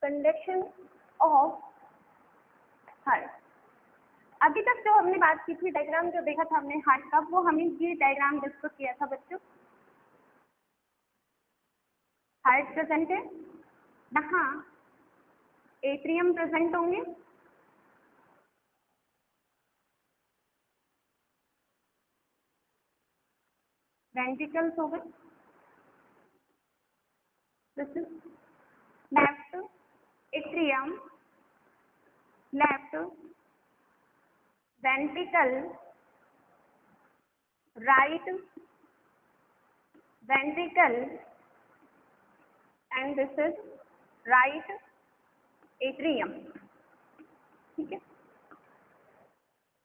Conduction of heart. अभी तक जो हमने बात की थी, डायग्राम जो देखा था हमने हार्ट का, वो हमें ये डायग्राम डिस्कस किया था बच्चों। हार्ट प्रेजेंट है, यहाँ एट्रियम प्रेजेंट होंगे, वेंट्रिकल्स हो गए, this is left atrium, left ventricle, right ventricle, and this is right atrium. ठीक है,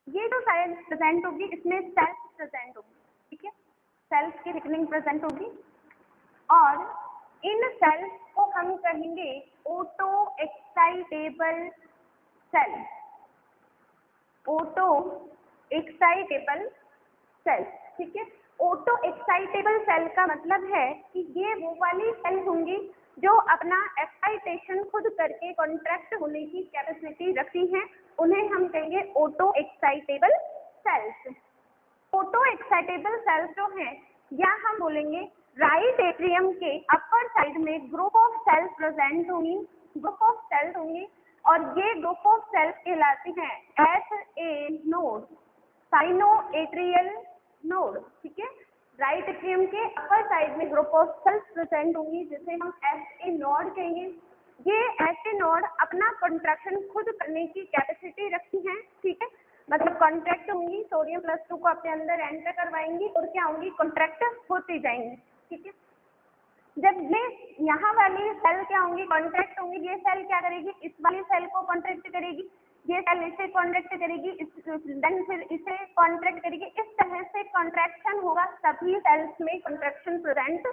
ये जो साइड प्रेजेंट होगी इसमें सेल्स प्रेजेंट होगी। ठीक है, सेल्स की थिकनिंग प्रेजेंट होगी और इन सेल्स को हम कहेंगे auto excitable cell, auto excitable cell. ठीक है, ऑटो एक्साइटेबल सेल का मतलब है कि ये वो वाली सेल होंगी जो अपना एक्साइटेशन खुद करके कॉन्ट्रैक्ट होने की कैपेसिटी रखती हैं, उन्हें हम कहेंगे auto excitable cells. Auto excitable cells जो हैं, या हम बोलेंगे राइट एट्रियम के अपर साइड में ग्रुप ऑफ सेल्स प्रेजेंट होंगी, ग्रुप ऑफ सेल्स होंगी, और ये ग्रुप ऑफ सेल्स कहलाती हैं SA node, sino atrial node. ठीक है, राइट एट्रियम के अपर साइड में ग्रुप ऑफ सेल्स प्रेजेंट होंगी जिसे हम SA नोड कहेंगे। ये SA नोड अपना कॉन्ट्रैक्शन खुद करने की कैपेसिटी रखती हैं। ठीक है, मतलब कॉन्ट्रैक्ट होंगी, सोडियम +2 को अपने अंदर एंटर करवाएंगी और क्या होंगी, कॉन्ट्रैक्ट होती जाएंगी। ठीक है, जब ये यहाँ वाली सेल क्या होंगी, कॉन्ट्रैक्ट होंगी, ये सेल क्या करेगी, इस वाली सेल को कॉन्ट्रैक्ट करेगी, ये सेल इसे कॉन्ट्रैक्ट करेगी, देन फिर इसे कॉन्ट्रैक्ट करेगी। इस तरह से कॉन्ट्रैक्शन होगा, सभी सेल्स में कॉन्ट्रैक्शन प्रेजेंट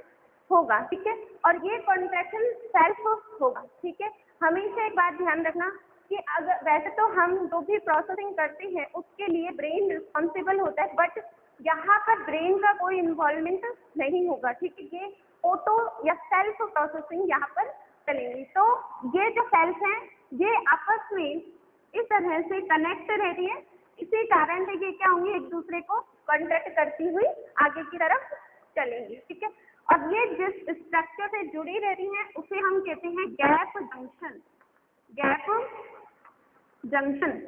होगा। ठीक है, और ये कॉन्ट्रैक्शन सेल्फ होगा। ठीक है, हमेशा एक बात ध्यान रखना कि अगर वैसे तो हम जो भी प्रोसेसिंग करते हैं उसके लिए ब्रेन रिस्पॉन्सिबल होता है, बट यहाँ पर ब्रेन का कोई इन्वॉल्वमेंट नहीं होगा। ठीक है, ये ऑटो या सेल्फ प्रोसेसिंग यहाँ पर चलेंगी। तो ये जो सेल्स हैं ये आपस में इस तरह से कनेक्ट रहती है, इसी कारण से ये क्या होंगी, एक दूसरे को कॉन्ट्रैक्ट करती हुई आगे की तरफ चलेंगी। ठीक है, और ये जिस स्ट्रक्चर से जुड़ी रहती हैं उसे हम कहते हैं गैप जंक्शन, गैप जंक्शन।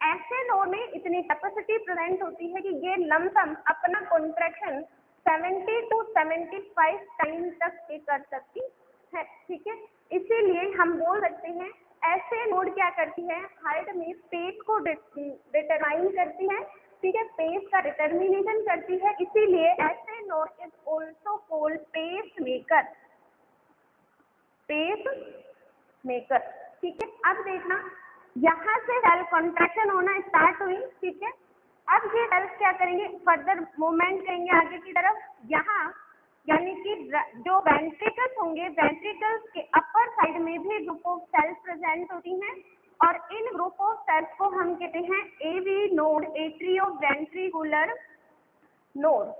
ऐसे नोड में इतनी कैपेसिटी प्रेजेंट होती है कि ये लमसम अपना कॉन्ट्रैक्शन 70 to 75 टाइम तक ये कर सकती है। ठीक है, इसीलिए हम बोल सकते हैं ऐसे नोड क्या करती है, हार्ट में पेस को डिटरमाइन करती है। ठीक है, पेस का डिटर्मिनेशन करती है, इसीलिए ऐसे node is also called pacemaker, pacemaker. ठीक है, अब देखना यहाँ से सेल कॉन्ट्रैक्शन होना स्टार्ट हुई। ठीक है, अब ये सेल्स क्या करेंगे, फर्दर मूवमेंट करेंगे आगे की तरफ। यहाँ यानी कि जो वेंट्रिकल्स होंगे, वेंट्रिकल्स के अपर साइड में भी ग्रुप ऑफ सेल्स प्रेजेंट होती हैं, और इन ग्रुप ऑफ सेल्स को हम कहते हैं AV node, atrio ventricular node.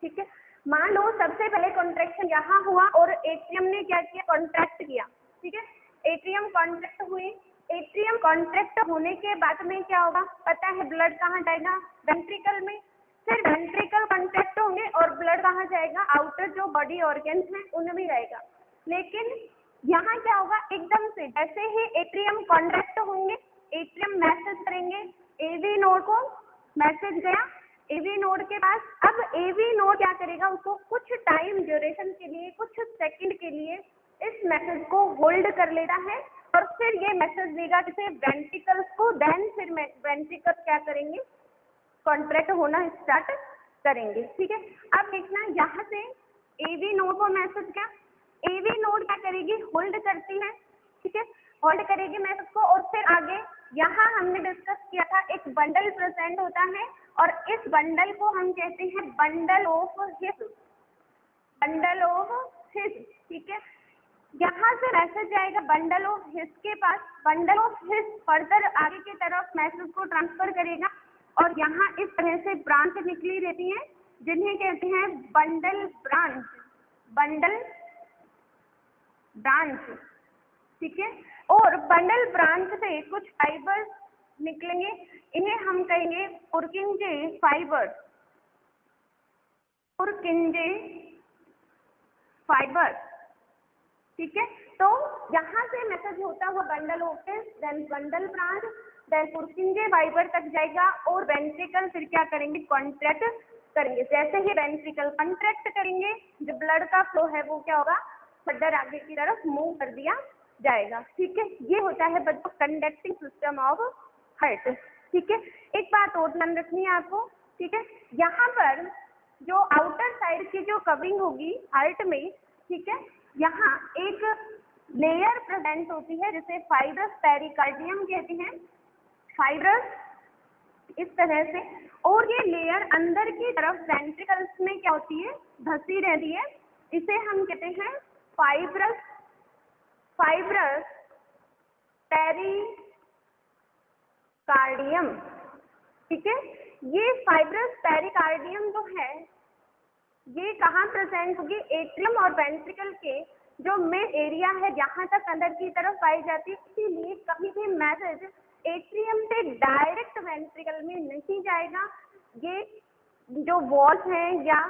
ठीक है, मान लो सबसे पहले कॉन्ट्रैक्शन यहाँ हुआ और एट्रियम ने क्या किया, कॉन्ट्रैक्ट किया। ठीक है, एट्रियम कॉन्ट्रैक्ट हुई, एट्रियम कॉन्ट्रैक्ट होने के बाद में क्या होगा, पता है ब्लड कहाँ जाएगा, वेंट्रिकल में। फिर वेंट्रिकल कॉन्ट्रैक्ट होंगे और ब्लड कहाँ जाएगा, आउटर जो बॉडी ऑर्गन्स हैं उनमें जाएगा। लेकिन यहाँ क्या होगा, एकदम से जैसे ही एट्रियम कॉन्ट्रैक्ट होंगे, एट्रियम मैसेज करेंगे AV नोड को, मैसेज गया AV नोड के पास। अब AV नोड क्या करेगा, उसको कुछ टाइम ड्यूरेशन के लिए, कुछ सेकंड के लिए इस मैसेज को होल्ड कर लेता है और फिर ये मैसेज देगा किसे, वेंट्रिकल्स को। देन फिर वेंट्रिकल्स क्या करेंगे, कॉन्ट्रैक्ट होना स्टार्ट करेंगे। ठीक है, अब देखना यहाँ से AV नोड को मैसेज क्या, AV नोड क्या करेगी, होल्ड करती है। ठीक है, होल्ड करेगी मैसेज को, और फिर आगे यहाँ हमने डिस्कस किया था एक बंडल प्रेजेंट होता है, और इस बंडल को हम कहते हैं bundle of his, bundle of his. ठीक है, यहाँ से मैसेज जाएगा बंडल ऑफ हिस के पास, बंडल ऑफ हिस फर्दर आगे की तरफ मैसेज को ट्रांसफर करेगा, और यहाँ इस तरह से ब्रांच निकली रहती हैं जिन्हें कहते हैं बंडल ब्रांच, बंडल ब्रांच। ठीक है। और बंडल ब्रांच से कुछ फाइबर्स निकलेंगे, इन्हें हम कहेंगे पुरकिंजे फाइबर्स, पुरकिंजे फाइबर, ठीक है। तो यहाँ से मैसेज होता हुआ bundle of His, then bundle branch, then Purkinje fibre तक जाएगा और वेंट्रिकल फिर क्या करेंगे, कॉन्ट्रैक्ट करेंगे। जैसे ही वेंट्रिकल कॉन्ट्रैक्ट करेंगे, जो ब्लड का फ्लो है वो क्या होगा, फर्दर आगे की तरफ मूव कर दिया जाएगा, ठीक है। ये होता है बच्चों कंडक्टिंग सिस्टम ऑफ हार्ट, ठीक है। एक बात और ध्यान रखनी है आपको, ठीक है। यहाँ पर जो आउटर साइड की जो कवरिंग होगी हार्ट में, ठीक है, यहाँ एक लेयर प्रेजेंट होती है जिसे फाइब्रस पेरिकार्डियम कहते हैं, फाइब्रस इस तरह से, और ये लेयर अंदर की तरफ वेंट्रिकल्स में क्या होती है, धसी रहती है। इसे हम कहते हैं फाइब्रस, फाइब्रस पेरिकार्डियम, ठीक है। ये फाइब्रस पेरिकार्डियम जो है ये कहाँ प्रेजेंट होगी, एट्रियम और वेंट्रिकल के जो मेन एरिया है यहाँ तक अंदर की तरफ पाई जाती है। इसीलिए कभी भी मैसेज एट्रियम से डायरेक्ट वेंट्रिकल में नहीं जाएगा, ये जो वॉल्स हैं या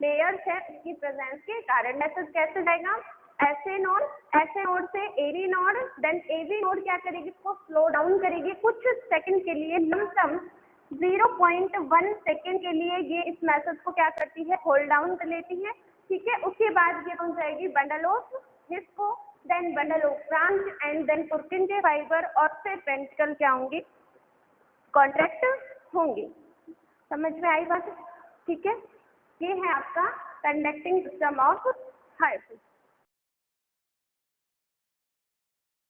लेयर्स है उसकी प्रेजेंस के कारण। मैसेज कैसे जाएगा, ऐसे नोड, ऐसे नोड से एरी नोड, देन एवी नोड क्या करेगी, इसको स्लो डाउन करेगी कुछ सेकंड के लिए, लमसम 0.1 सेकेंड के लिए ये इस मैसेज को क्या करती है, होल्ड डाउन कर लेती है, ठीक है। उसके बाद ये बन जाएगी bundle of His, then bundle of branch and then Purkinje fibre, और फिर वेंट्रिकल क्या होंगे, कॉन्ट्रैक्ट होंगे। समझ में आई बात, ठीक है। ये है आपका कंडक्टिंग सिस्टम ऑफ हार्ट।